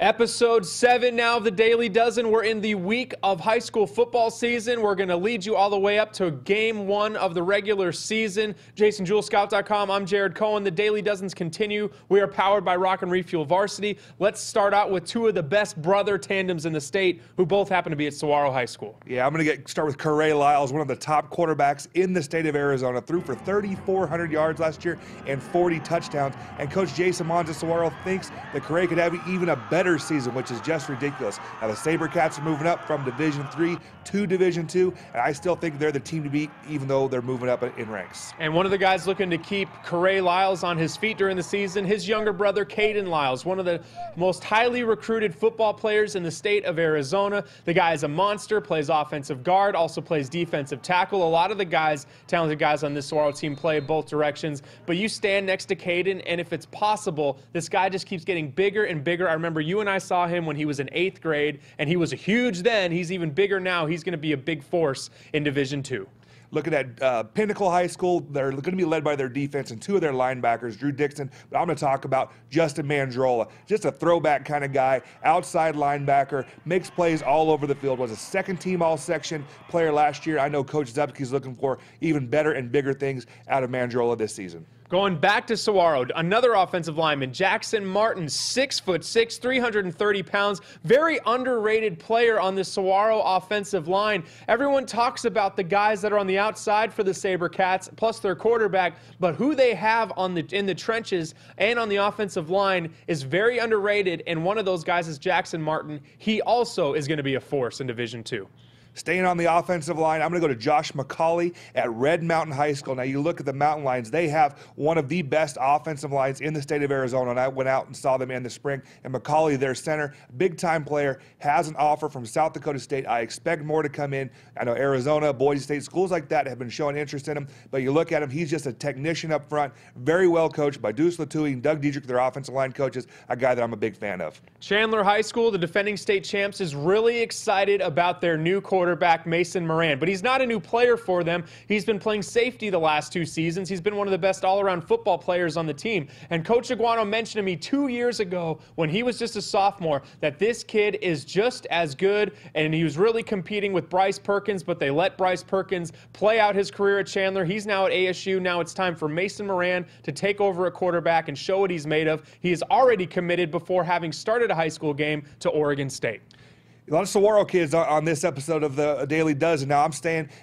Episode 7 now of the Daily Dozen. We're in the week of high school football season. We're going to lead you all the way up to game 1 of the regular season. JasonJewellScout.com. I'm Jared Cohen. The Daily Dozens continue. We are powered by Rock and Refuel Varsity. Let's start out with two of the best brother tandems in the state who both happen to be at Saguaro High School. Yeah, I'm going to start with Corey Lyles, one of the top quarterbacks in the state of Arizona. Threw for 3,400 yards last year and 40 touchdowns. And Coach Jason Mons at Saguaro thinks that Corey could have even a better season, which is just ridiculous. Now the SaberCats are moving up from Division III to Division II, and I still think they're the team to beat, even though they're moving up in ranks. And one of the guys looking to keep Corey Lyles on his feet during the season, his younger brother, Caden Lyles, one of the most highly recruited football players in the state of Arizona. The guy is a monster, plays offensive guard, also plays defensive tackle. A lot of the guys, talented guys on this Saguaro team, play both directions. But you stand next to Caden, and if it's possible, this guy just keeps getting bigger and bigger. I remember you and I saw him when he was in 8th grade, and he was huge then. He's even bigger now. He's going to be a big force in Division II. Looking at Pinnacle High School, they're going to be led by their defense and two of their linebackers, Drew Dixon, but I'm going to talk about Justin Mandrola. Just a throwback kind of guy, outside linebacker, makes plays all over the field, was a second-team all-section player last year. I know Coach Zupke's looking for even better and bigger things out of Mandrola this season. Going back to Saguaro, another offensive lineman, Jackson Martin, 6'6", 330 pounds, very underrated player on the Saguaro offensive line. Everyone talks about the guys that are on the outside for the SaberCats, plus their quarterback, but who they have in the trenches and on the offensive line is very underrated, and one of those guys is Jackson Martin. He also is going to be a force in Division II. Staying on the offensive line, I'm going to go to Josh McCauley at Red Mountain High School. Now, you look at the Mountain Lions, they have one of the best offensive lines in the state of Arizona, and I went out and saw them in the spring. And McCauley, their center, big-time player, has an offer from South Dakota State. I expect more to come in. I know Arizona, Boise State, schools like that have been showing interest in him, but you look at him, he's just a technician up front, very well coached by Deuce Latouille and Doug Diedrich, their offensive line coaches, a guy that I'm a big fan of. Chandler High School, the defending state champs, is really excited about their new quarterback, Mason Moran. But he's not a new player for them. He's been playing safety the last 2 seasons. He's been one of the best all-around football players on the team. And Coach Aguano mentioned to me 2 years ago when he was just a sophomore that this kid is just as good, and he was really competing with Bryce Perkins, but they let Bryce Perkins play out his career at Chandler. He's now at ASU. Now it's time for Mason Moran to take over a quarterback and show what he's made of. He is already committed before having started a high school game to Oregon State. A lot of Saguaro kids on this episode of the Daily Dozen. Now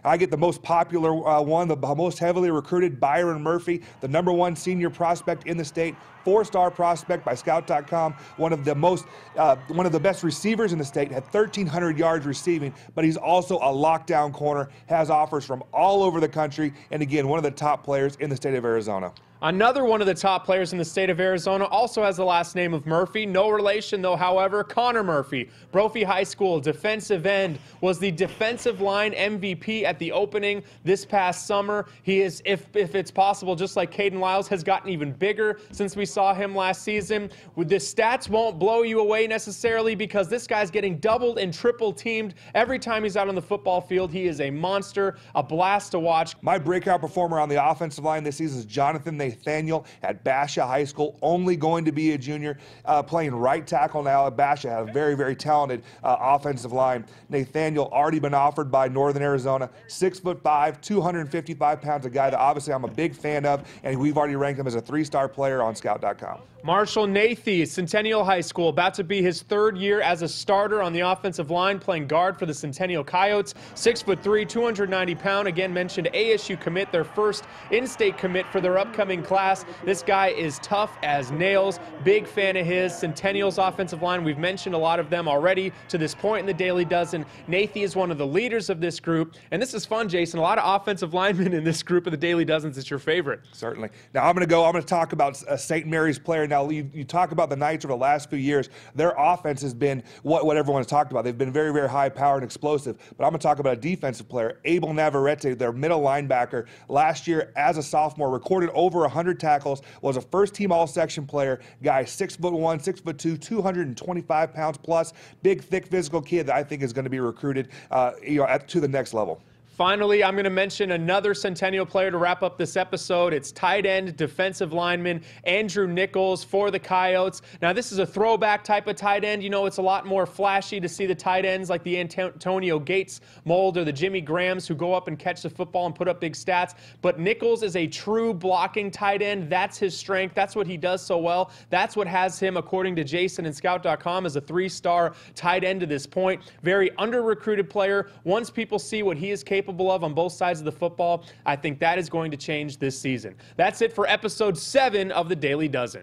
I get the most popular one, the most heavily recruited, Byron Murphy, the #1 senior prospect in the state, 4-star prospect by Scout.com, one of the best receivers in the state, had 1,300 yards receiving, but he's also a lockdown corner, has offers from all over the country, and again, one of the top players in the state of Arizona. Another one of the top players in the state of Arizona also has the last name of Murphy. No relation, though, however, Connor Murphy. Brophy High School defensive end, was the defensive line MVP at the opening this past summer. He is, if it's possible, just like Caden Lyles, has gotten even bigger since we saw him last season. The stats won't blow you away necessarily because this guy's getting doubled and triple teamed every time he's out on the football field. He is a monster, a blast to watch. My breakout performer on the offensive line this season is Jonathan Nathaniel at Basha High School, only going to be a junior, playing right tackle now at Basha. Had a very, very talented offensive line. Nathaniel already been offered by Northern Arizona, 6'5", 255 pounds, a guy that obviously I'm a big fan of, and we've already ranked him as a 3-star player on Scout.com. Marshall Nathy, Centennial High School, about to be his 3rd year as a starter on the offensive line, playing guard for the Centennial Coyotes. 6'3", 290 pound. Again, mentioned ASU commit, their first in-state commit for their upcoming class. This guy is tough as nails. Big fan of his. Centennial's offensive line, we've mentioned a lot of them already to this point in the Daily Dozen. Nathy is one of the leaders of this group. And this is fun, Jason. A lot of offensive linemen in this group of the Daily Dozens. It's your favorite. Certainly. Now I'm going to talk about St. Mary's player. Now, you talk about the Knights over the last few years. Their offense has been what everyone has talked about. They've been very, very high power and explosive. But I'm going to talk about a defensive player, Abel Navarrete, their middle linebacker. Last year, as a sophomore, recorded over 100 tackles, was a first-team all-section player. Guy 6'1", 6'2", 225 pounds plus. Big, thick, physical kid that I think is going to be recruited to the next level. Finally, I'm going to mention another Centennial player to wrap up this episode. It's tight end, defensive lineman Andrew Nichols for the Coyotes. Now, this is a throwback type of tight end. You know, it's a lot more flashy to see the tight ends like the Antonio Gates mold or the Jimmy Grahams who go up and catch the football and put up big stats. But Nichols is a true blocking tight end. That's his strength. That's what he does so well. That's what has him, according to Jason and Scout.com, as a 3-star tight end to this point. Very under-recruited player. Once people see what he is capable of on both sides of the football, I think that is going to change this season. That's it for episode 7 of the Daily Dozen.